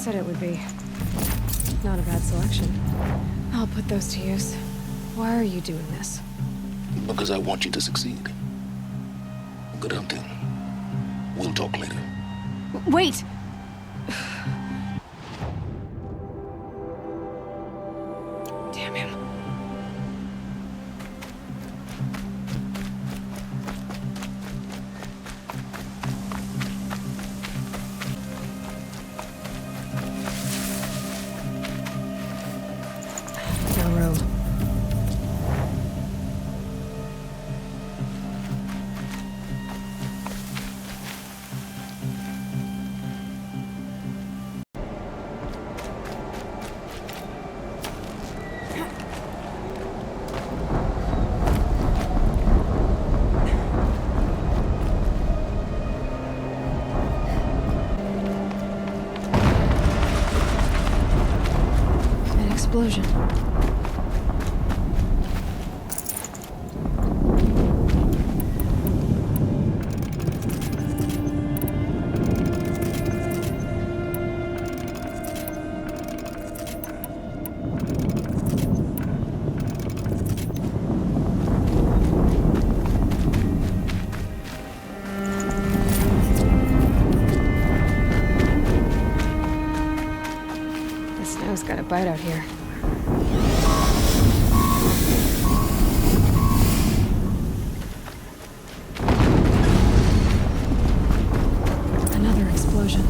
said it would be. Not a bad selection. I'll put those to use. Why are you doing this? Because I want you to succeed. Good hunting. We'll talk later. Wait! Damn him. No room. An explosion. The snow's got a bite out here. Another explosion.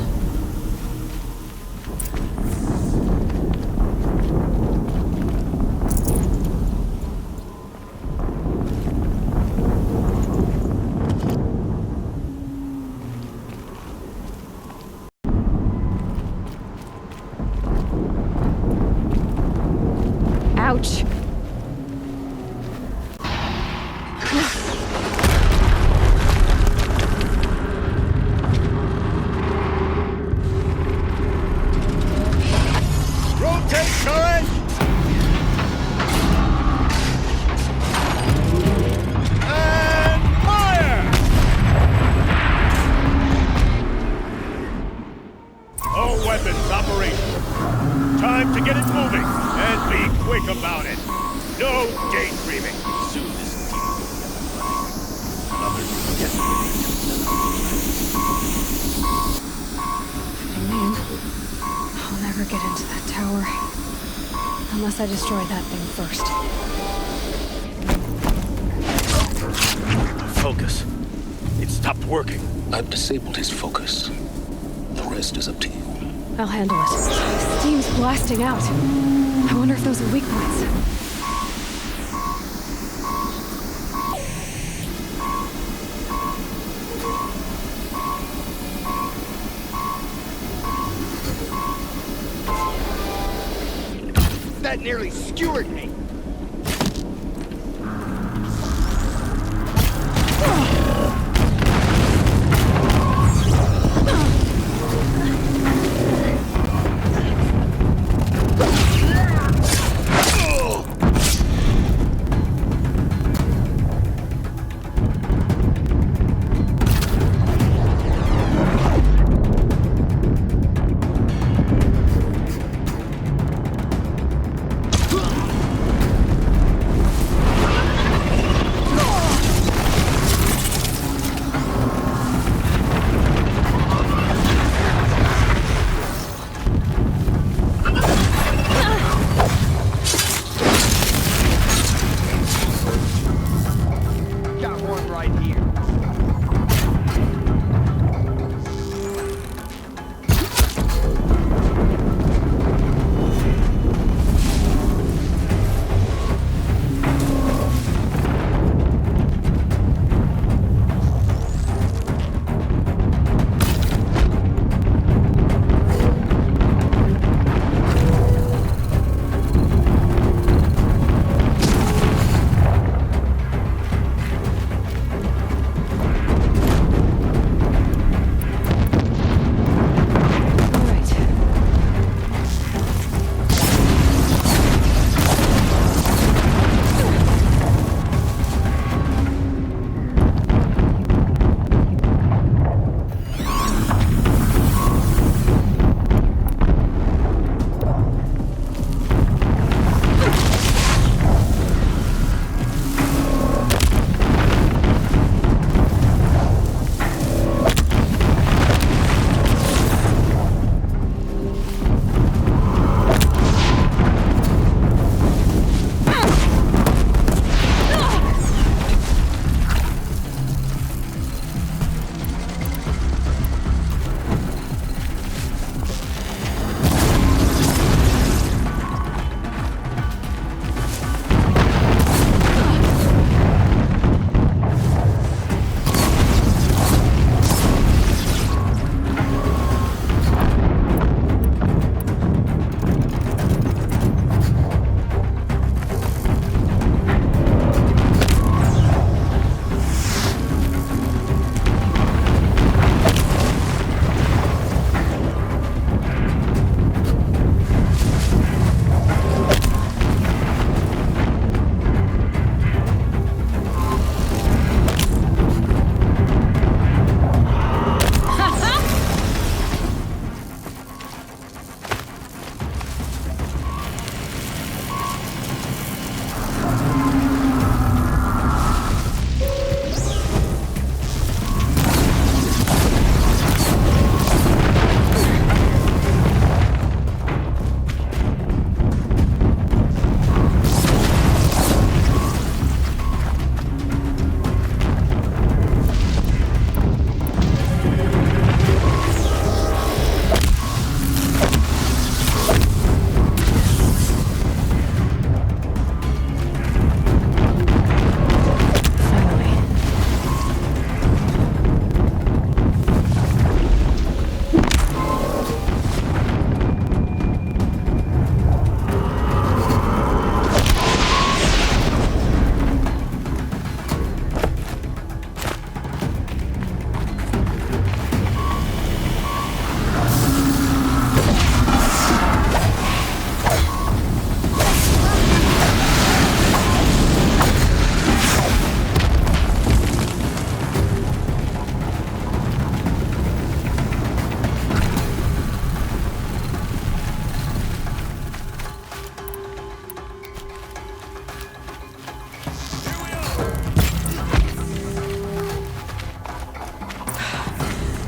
Ouch! Rotate turret! And fire! All weapons operational. Time to get it moving, and be quick about it. No daydreaming. Soon this team will get another I mean, I'll never get into that tower. Unless I destroy that thing first. Focus. It stopped working. I've disabled his focus. The rest is up to you. I'll handle it. Steam's blasting out. I wonder if those are weak points. That nearly skewered me.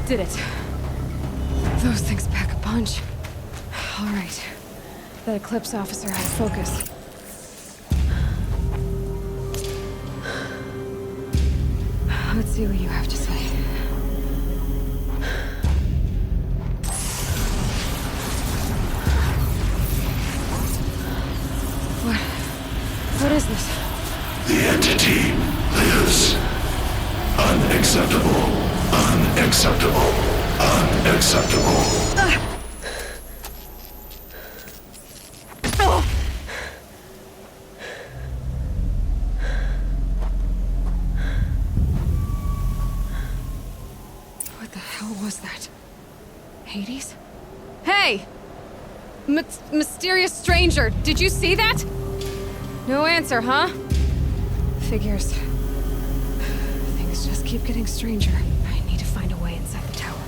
Did it. Those things pack a punch. All right. That Eclipse officer had focus. Let's see what you have to say. What is this? The entity lives. Unacceptable. Unacceptable. Unacceptable. What the hell was that? Hades? Hey! Mysterious stranger, did you see that? No answer, huh? Figures. Things just keep getting stranger. I need to find a way inside the tower.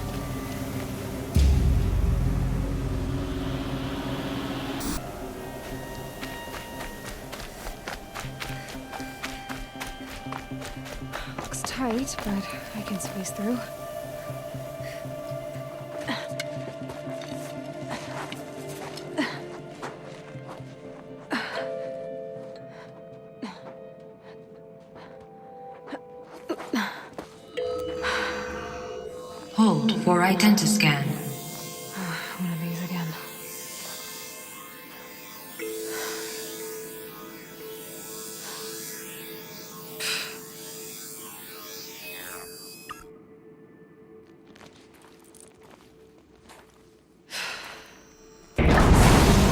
Looks tight, but I can squeeze through. Hold for identiscan. One of these again.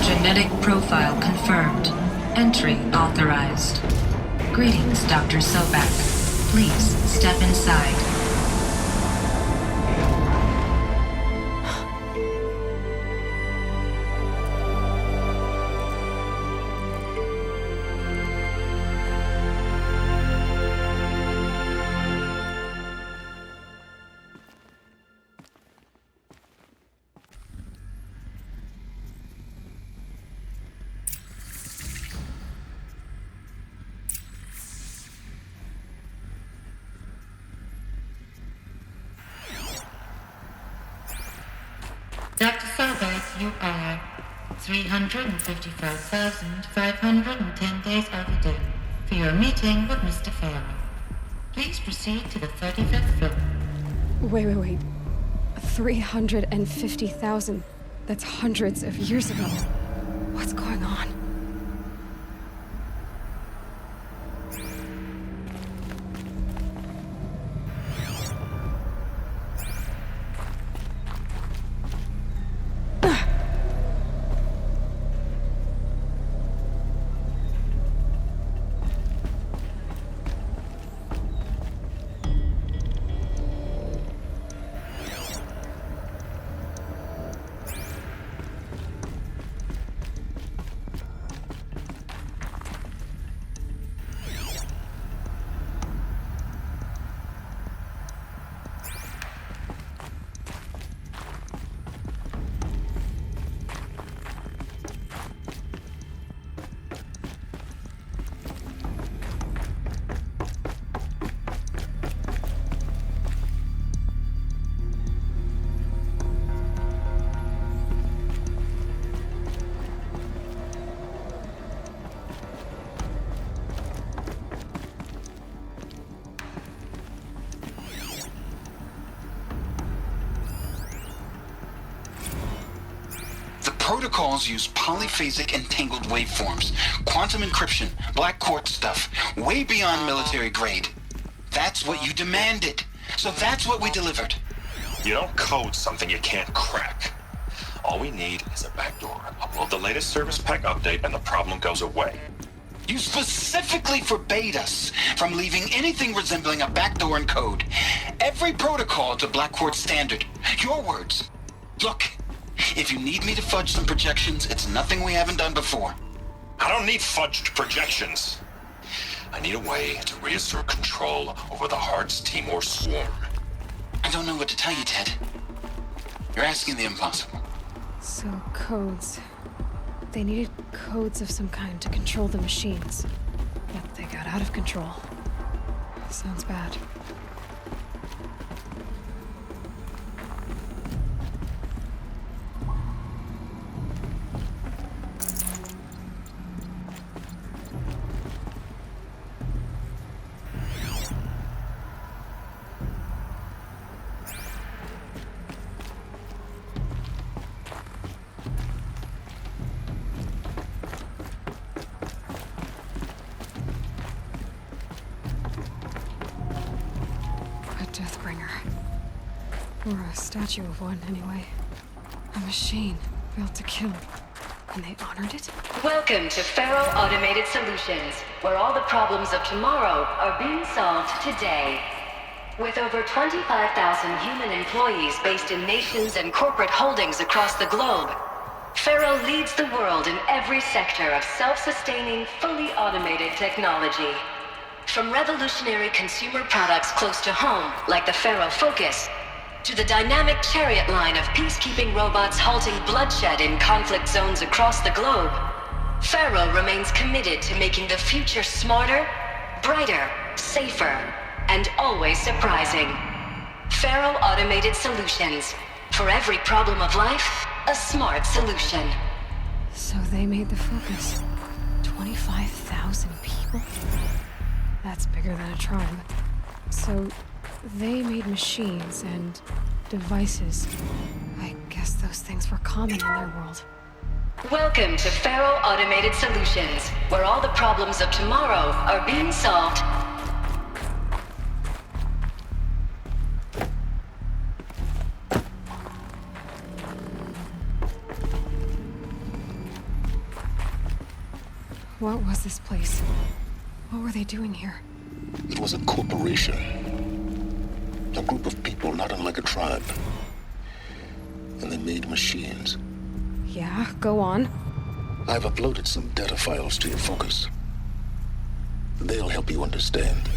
Genetic profile confirmed. Entry authorized. Greetings, Dr. Sobak. Please step inside. Dr. Sobak, you are 355,510 days overdue for your meeting with Mr. Farrell. Please proceed to the 35th floor. Wait. 350,000. That's hundreds of years ago. What's going on? Protocols use polyphasic entangled waveforms, quantum encryption, black quartz stuff, way beyond military grade. That's what you demanded. So that's what we delivered. You don't code something you can't crack. All we need is a backdoor. Upload the latest service pack update and the problem goes away. You specifically forbade us from leaving anything resembling a backdoor in code. Every protocol to black quartz standard. Your words. Look. If you need me to fudge some projections, it's nothing we haven't done before. I don't need fudged projections. I need a way to reassert control over the Heart's Timor swarm. I don't know what to tell you, Ted. You're asking the impossible. So, codes. They needed codes of some kind to control the machines. But they got out of control. Sounds bad. Or a statue of one, anyway. A machine built to kill. And they honored it? Welcome to Faro Automated Solutions, where all the problems of tomorrow are being solved today. With over 25,000 human employees based in nations and corporate holdings across the globe, Faro leads the world in every sector of self-sustaining, fully automated technology. From revolutionary consumer products close to home, like the Faro Focus, to the dynamic chariot line of peacekeeping robots halting bloodshed in conflict zones across the globe, Faro remains committed to making the future smarter, brighter, safer, and always surprising. Faro Automated Solutions. For every problem of life, a smart solution. So they made the Focus. 25,000 people? That's bigger than a tribe. So they made machines and devices. I guess those things were common in their world. Welcome to Faro Automated Solutions, where all the problems of tomorrow are being solved. What was this place? What were they doing here? It was a corporation. A group of people not unlike a tribe. And they made machines. Yeah, go on. I've uploaded some data files to your Focus. They'll help you understand.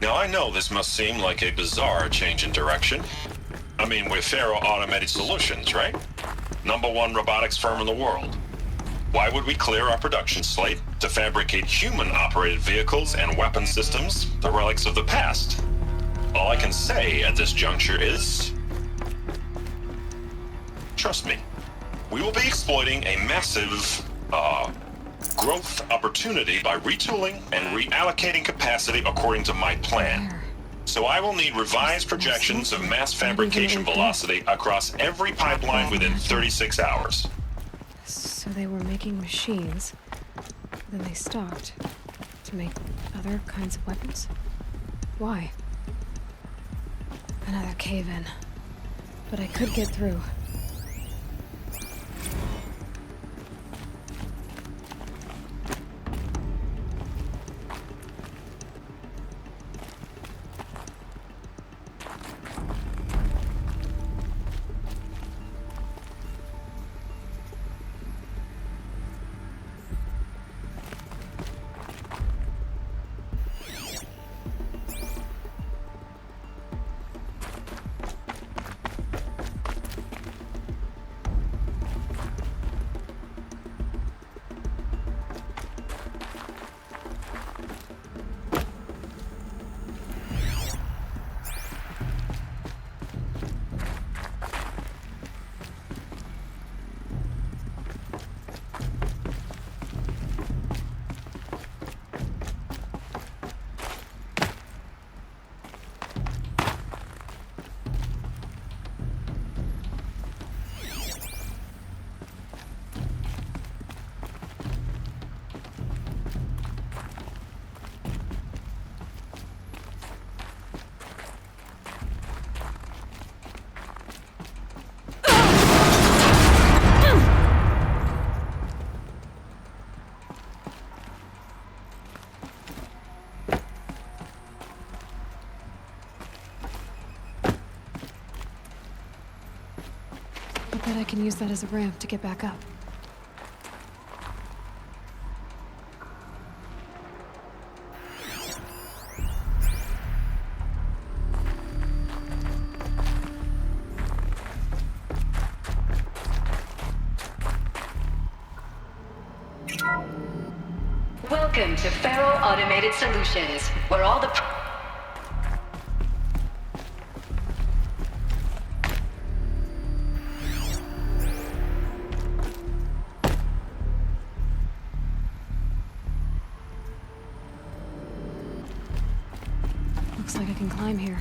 Now, I know this must seem like a bizarre change in direction. I mean, we're Faro Automated Solutions, right? #1 robotics firm in the world. Why would we clear our production slate to fabricate human-operated vehicles and weapon systems, the relics of the past? All I can say at this juncture is... trust me, we will be exploiting a massive, growth opportunity by retooling and reallocating capacity according to my plan. So I will need revised projections of mass fabrication velocity across every pipeline within 36 hours. So they were making machines, then they stopped to make other kinds of weapons? Why? Another cave-in. But I could get through. I bet I can use that as a ramp to get back up. Welcome to Faro Automated Solutions, where all the... can climb here.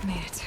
Made it.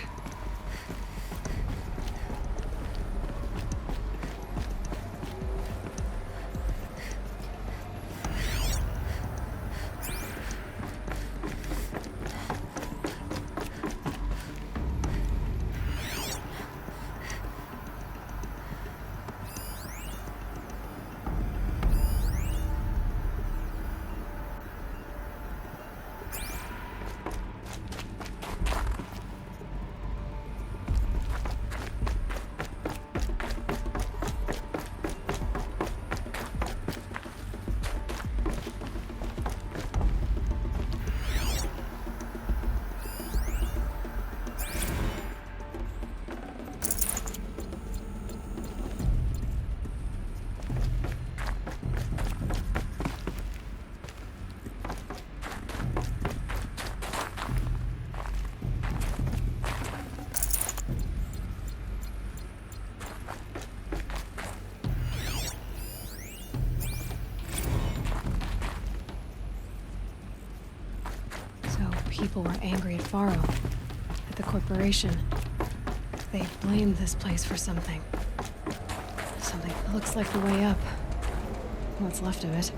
People were angry at Faro, at the corporation. They blamed this place for something. Something that looks like the way up. What's left of it.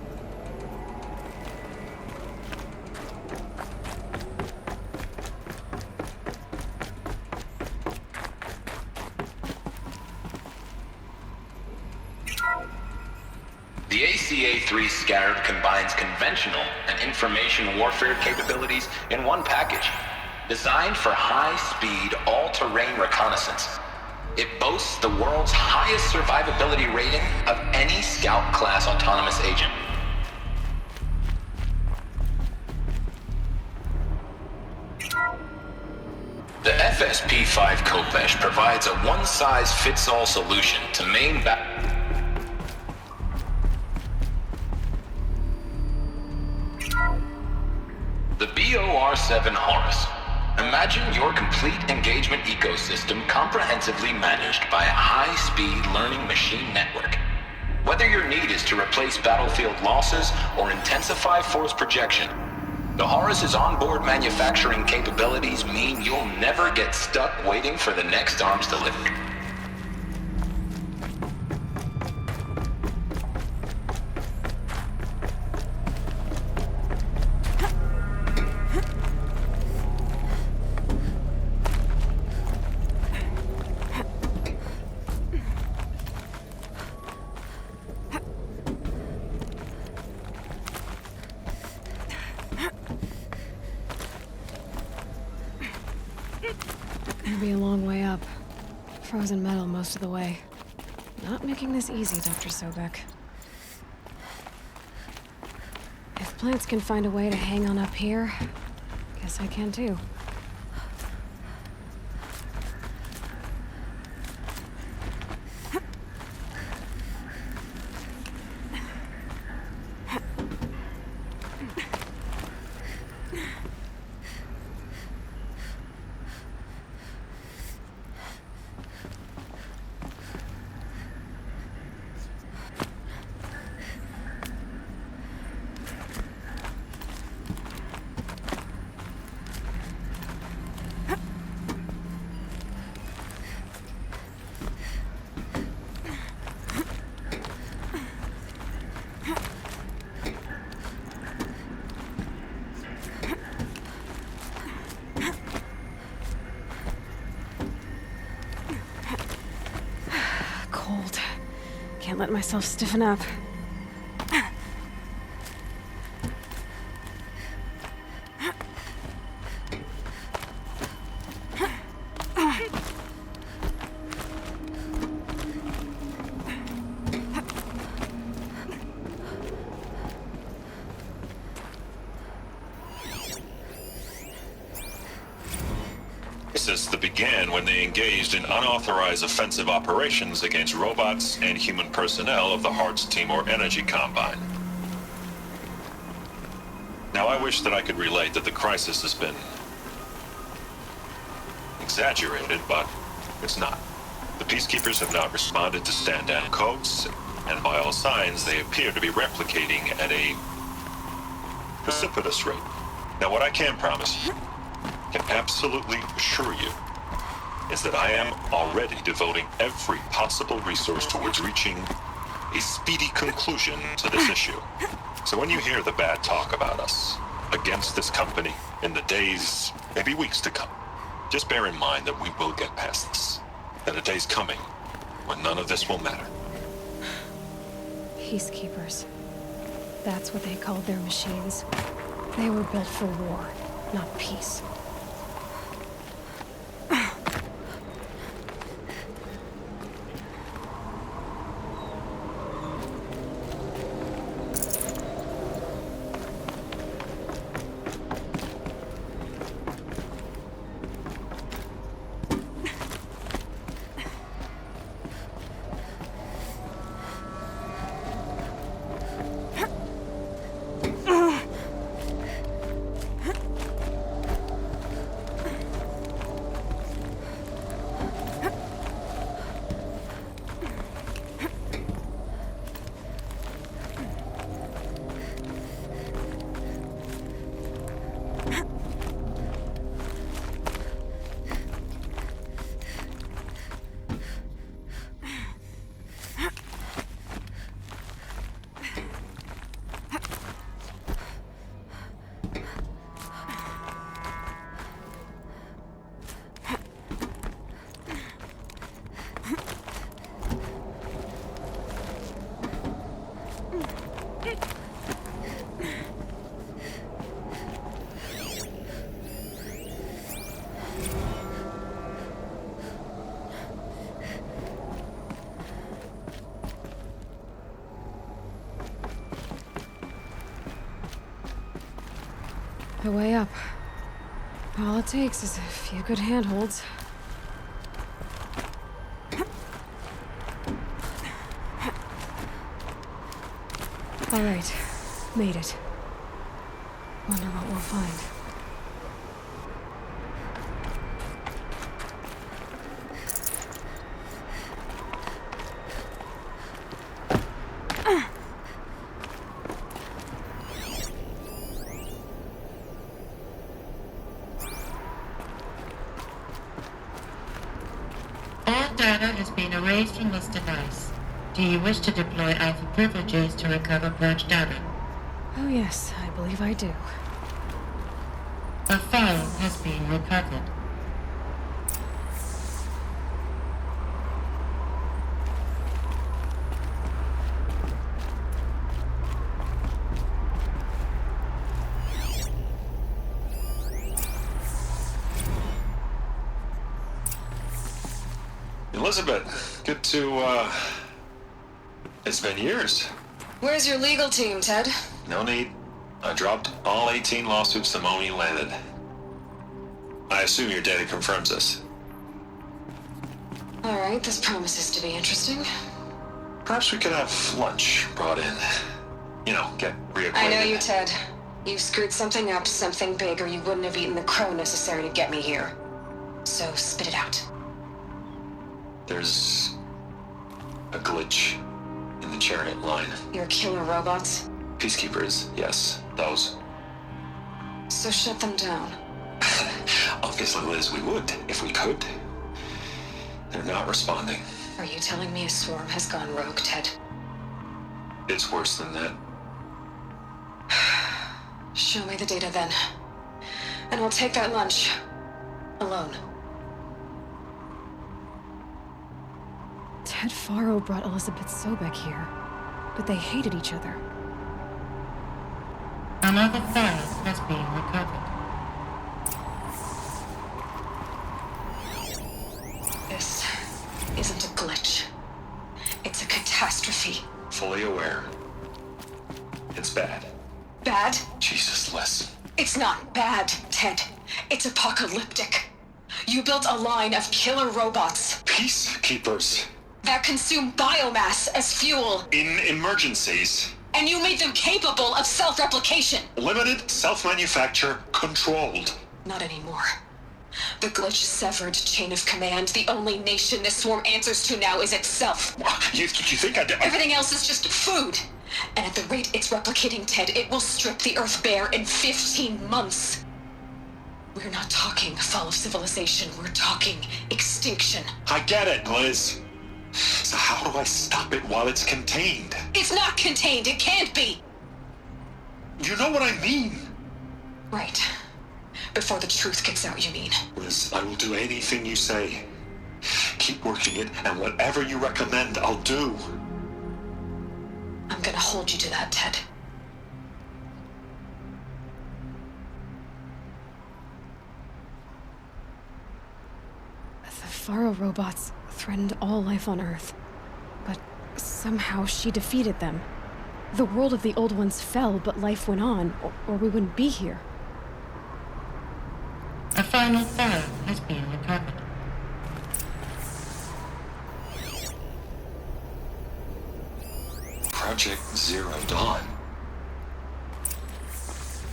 The ACA-3 Scarab combines conventional and information warfare capabilities in one package, designed for high-speed, all-terrain reconnaissance. It boasts the world's highest survivability rating of any Scout-class autonomous agent. The FSP-5 Kopesh provides a one-size-fits-all solution to main The BOR-7 Horus. Imagine your complete engagement ecosystem comprehensively managed by a high-speed learning machine network. Whether your need is to replace battlefield losses or intensify force projection, the Horus's onboard manufacturing capabilities mean you'll never get stuck waiting for the next arms delivery. It'll be a long way up. Frozen metal most of the way. Not making this easy, Dr. Sobek. If plants can find a way to hang on up here, guess I can too. Can't let myself stiffen up. That began when they engaged in unauthorized offensive operations against robots and human personnel of the Hearts Timor Energy Combine. Now, I wish that I could relate that the crisis has been exaggerated, but it's not. The Peacekeepers have not responded to stand-down codes, and by all signs, they appear to be replicating at a precipitous rate. Now, what I can promise, can absolutely assure you, is that I am already devoting every possible resource towards reaching a speedy conclusion to this issue. So when you hear the bad talk about us against this company in the days, maybe weeks to come, just bear in mind that we will get past this. That a day's coming when none of this will matter. Peacekeepers. That's what they called their machines. They were built for war, not peace. The way up. All it takes is a few good handholds. All right, made it. Wonder what we'll find. Erased from this device. Do you wish to deploy Alpha privileges to recover purged data? Oh yes, I believe I do. A file has been recovered. Elizabeth, good to, it's been years. Where's your legal team, Ted? No need. I dropped all 18 lawsuits the moment you landed. I assume your data confirms this. All right, this promises to be interesting. Perhaps we could have lunch brought in. You know, get reacquainted. I know you, Ted. You screwed something up, something big, or you wouldn't have eaten the crow necessary to get me here. So spit it out. There's a glitch in the chariot line. Your killer robots? Peacekeepers, yes, those. So shut them down. Obviously, Liz, we would, if we could. They're not responding. Are you telling me a swarm has gone rogue, Ted? It's worse than that. Show me the data then. And I'll take that lunch. Alone. Ted Faro brought Elizabeth Sobek here, but they hated each other. Another ferret has been recovered. This isn't a glitch. It's a catastrophe. Fully aware. It's bad. Bad? Jesus, Liz. It's not bad, Ted. It's apocalyptic. You built a line of killer robots Peacekeepers. that consume biomass as fuel, In emergencies. and you made them capable of self-replication. Limited, self-manufacture, controlled. Not anymore. The glitch severed chain of command. The only nation this swarm answers to now is itself. You think I... Everything else is just food. And at the rate it's replicating, Ted, it will strip the Earth bare in 15 months. We're not talking fall of civilization. We're talking extinction. I get it, Liz. So how do I stop it while it's contained? It's not contained. It can't be. You know what I mean. Right. Before the truth gets out, you mean? Liz, I will do anything you say. Keep working it, and whatever you recommend, I'll do. I'm gonna hold you to that, Ted. The Faro robots threatened all life on Earth, but somehow she defeated them. The world of the old ones fell, but life went on, or we wouldn't be here. A final ferret has been recovered. Project Zero Dawn.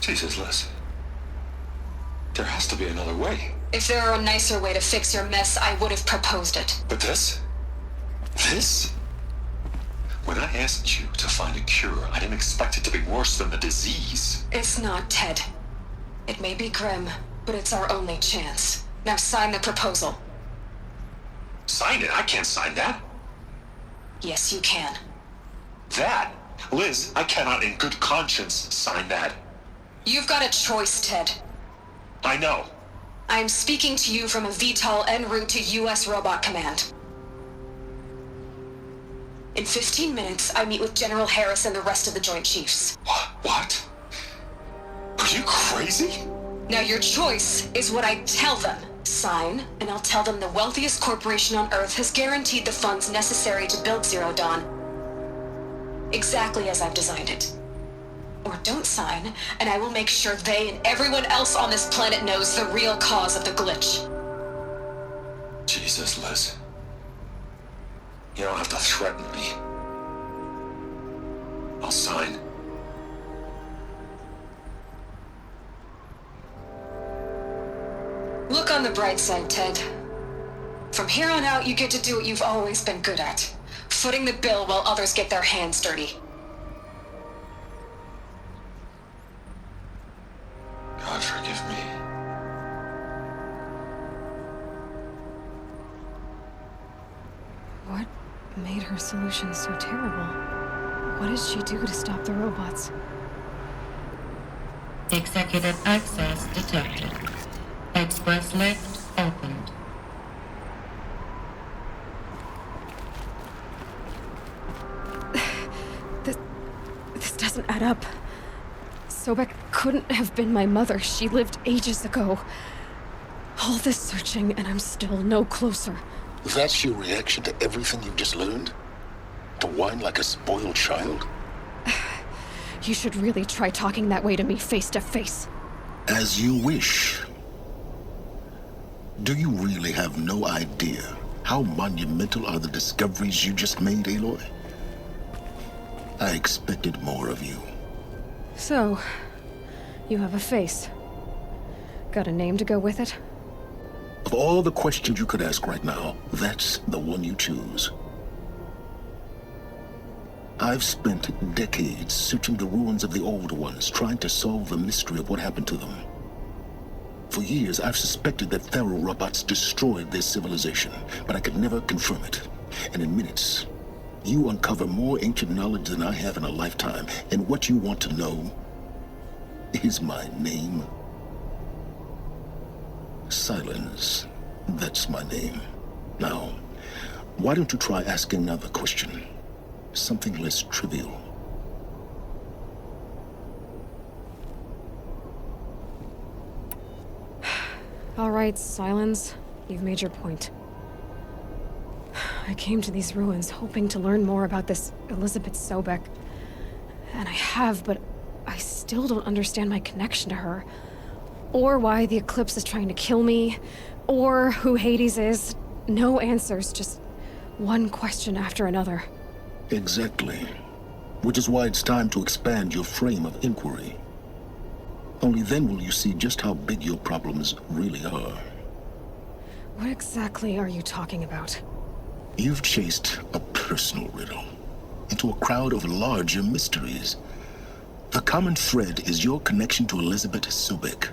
Jesus, Liz. There has to be another way. If there were a nicer way to fix your mess, I would have proposed it. But this? This? When I asked you to find a cure, I didn't expect it to be worse than the disease. It's not, Ted. It may be grim, but it's our only chance. Now sign the proposal. Sign it? I can't sign that. Yes, you can. That? Liz, I cannot in good conscience sign that. You've got a choice, Ted. I know. I'm speaking to you from a VTOL en route to U.S. Robot Command. In 15 minutes, I meet with General Harris and the rest of the Joint Chiefs. What? Are you crazy? Now your choice is what I tell them. Sign, and I'll tell them the wealthiest corporation on Earth has guaranteed the funds necessary to build Zero Dawn. Exactly as I've designed it. Or don't sign, and I will make sure they and everyone else on this planet knows the real cause of the glitch. Jesus, Liz. You don't have to threaten me. I'll sign. Look on the bright side, Ted. From here on out, you get to do what you've always been good at. Footing the bill while others get their hands dirty. God forgive me. What made her solution so terrible? What did she do to stop the robots? Executive access detected. Express lift opened. This doesn't add up. Sobek couldn't have been my mother. She lived ages ago. All this searching, and I'm still no closer. That's your reaction to everything you've just learned? To whine like a spoiled child? You should really try talking that way to me face to face. As you wish. Do you really have no idea how monumental are the discoveries you just made, Aloy? I expected more of you. So, you have a face. Got a name to go with it? Of all the questions you could ask right now, that's the one you choose. I've spent decades searching the ruins of the old ones, trying to solve the mystery of what happened to them. For years, I've suspected that Faro robots destroyed their civilization, but I could never confirm it. And in minutes, you uncover more ancient knowledge than I have in a lifetime, and what you want to know is my name. Silence. That's my name. Now, Why don't you try asking another question? Something less trivial. All right, Silence. You've made your point. I came to these ruins hoping to learn more about this Elizabeth Sobek. And I have, but I still don't understand my connection to her. Or why the Eclipse is trying to kill me. Or who Hades is. No answers, just one question after another. Exactly. Which is why it's time to expand your frame of inquiry. Only then will you see just how big your problems really are. What exactly are you talking about? You've chased a personal riddle into a crowd of larger mysteries. The common thread is your connection to Elizabeth Sobek.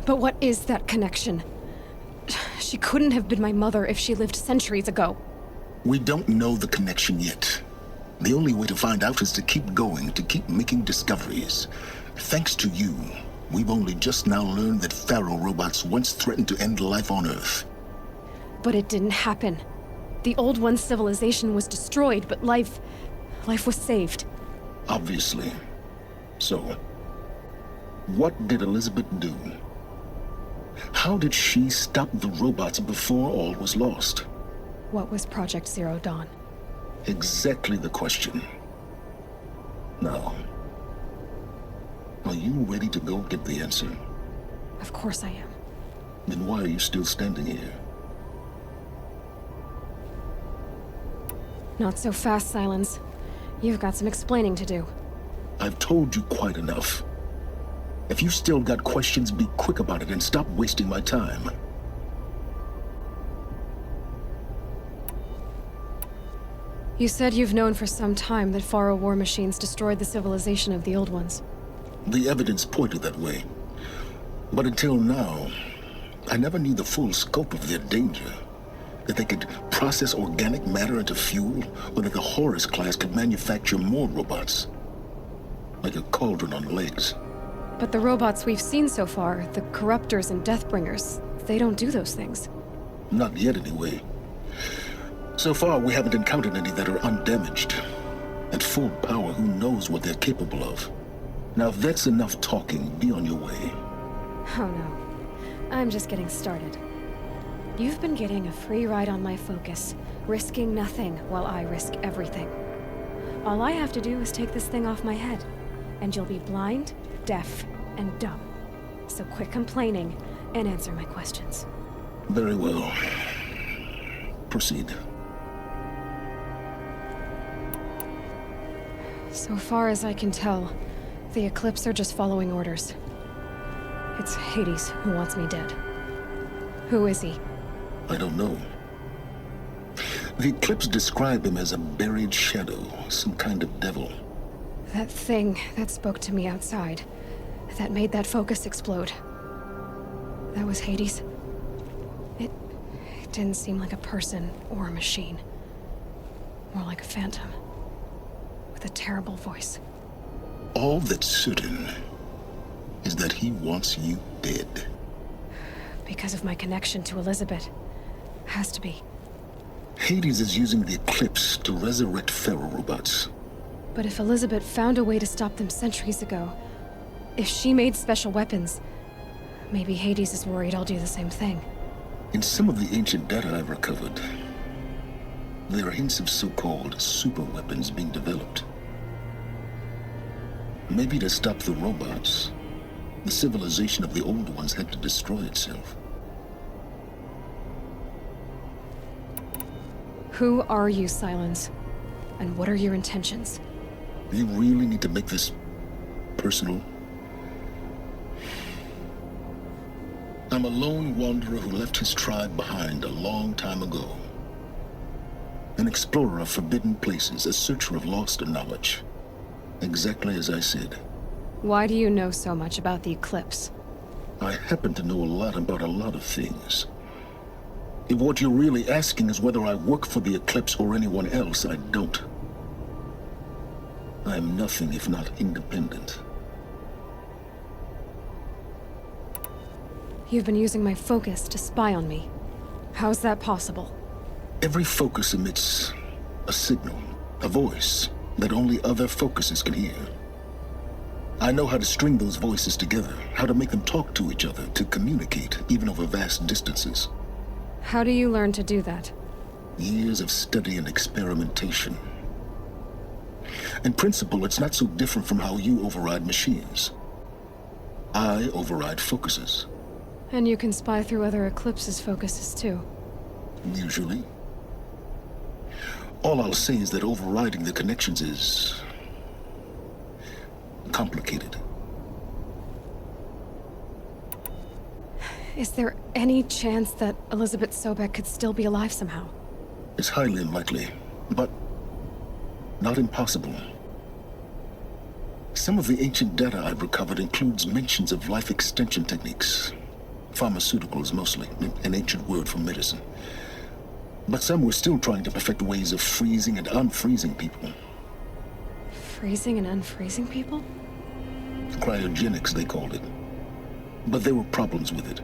But what is that connection? She couldn't have been my mother if she lived centuries ago. We don't know the connection yet. The only way to find out is to keep going, to keep making discoveries. Thanks to you, we've only just now learned that Pharaoh robots once threatened to end life on Earth. But it didn't happen. The Old One's civilization was destroyed, but life was saved. Obviously. So, what did Elizabeth do? How did she stop the robots before all was lost? What was Project Zero Dawn? Exactly the question. Now, are you ready to go get the answer? Of course I am. Then why are you still standing here? Not so fast, Silence. You've got some explaining to do. I've told you quite enough. If you still got questions, be quick about it and stop wasting my time. You said you've known for some time that Pharaoh war machines destroyed the civilization of the Old Ones. The evidence pointed that way. But until now, I never knew the full scope of their danger. That they could process organic matter into fuel, or that the Horus class could manufacture more robots. Like a cauldron on legs. But the robots we've seen so far, the Corruptors and Deathbringers, they don't do those things. Not yet, anyway. So far, we haven't encountered any that are undamaged. At full power, who knows what they're capable of? Now, if that's enough talking, be on your way. Oh no. I'm just getting started. You've been getting a free ride on my focus, risking nothing while I risk everything. All I have to do is take this thing off my head, and you'll be blind, deaf, and dumb. So quit complaining and answer my questions. Very well. Proceed. So far as I can tell, the Eclipse are just following orders. It's Hades who wants me dead. Who is he? I don't know. The Eclipse describe him as a buried shadow, some kind of devil. That thing that spoke to me outside, that made that focus explode. That was Hades. It didn't seem like a person or a machine. More like a phantom. With a terrible voice. All that's certain is that he wants you dead. Because of my connection to Elizabeth. Has to be. Hades is using the Eclipse to resurrect Pharaoh robots. But if Elizabeth found a way to stop them centuries ago, if she made special weapons, maybe Hades is worried I'll do the same thing. In some of the ancient data I've recovered, there are hints of so-called super weapons being developed. Maybe to stop the robots, the civilization of the Old Ones had to destroy itself. Who are you, Silence? And what are your intentions? You really need to make this personal? I'm a lone wanderer who left his tribe behind a long time ago. An explorer of forbidden places, a searcher of lost knowledge. Exactly as I said. Why do you know so much about the Eclipse? I happen to know a lot about a lot of things. If what you're really asking is whether I work for the Eclipse or anyone else, I don't. I am nothing if not independent. You've been using my focus to spy on me. How's that possible? Every focus emits a signal, a voice that only other focuses can hear. I know how to string those voices together, how to make them talk to each other, to communicate, even over vast distances. How do you learn to do that? Years of study and experimentation. In principle, it's not so different from how you override machines. I override focuses. And you can spy through other Eclipse's focuses too. Usually. All I'll say is that overriding the connections is complicated. Is there any chance that Elizabeth Sobek could still be alive somehow? It's highly unlikely, but not impossible. Some of the ancient data I've recovered includes mentions of life extension techniques. Pharmaceuticals mostly, an ancient word for medicine. But some were still trying to perfect ways of freezing and unfreezing people. Freezing and unfreezing people? Cryogenics, they called it. But there were problems with it.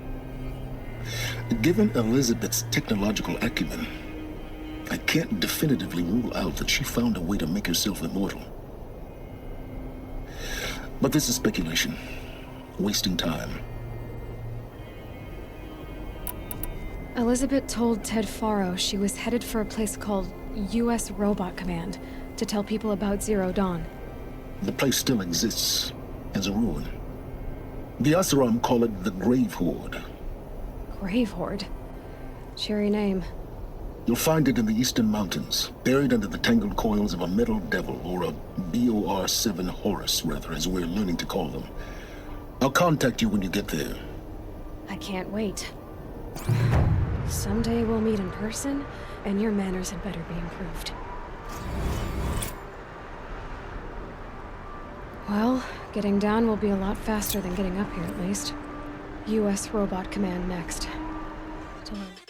Given Elizabeth's technological acumen, I can't definitively rule out that she found a way to make herself immortal. But this is speculation. Wasting time. Elizabeth told Ted Faro she was headed for a place called U.S. Robot Command to tell people about Zero Dawn. The place still exists as a ruin. The Asaram call it the Grave Horde. Grave Horde? Cheery name. You'll find it in the Eastern Mountains, buried under the tangled coils of a metal devil, or a BOR-7 Horus, rather, as we're learning to call them. I'll contact you when you get there. I can't wait. Someday we'll meet in person, and your manners had better be improved. Well, getting down will be a lot faster than getting up here, at least. U.S. Robot Command next. To learn.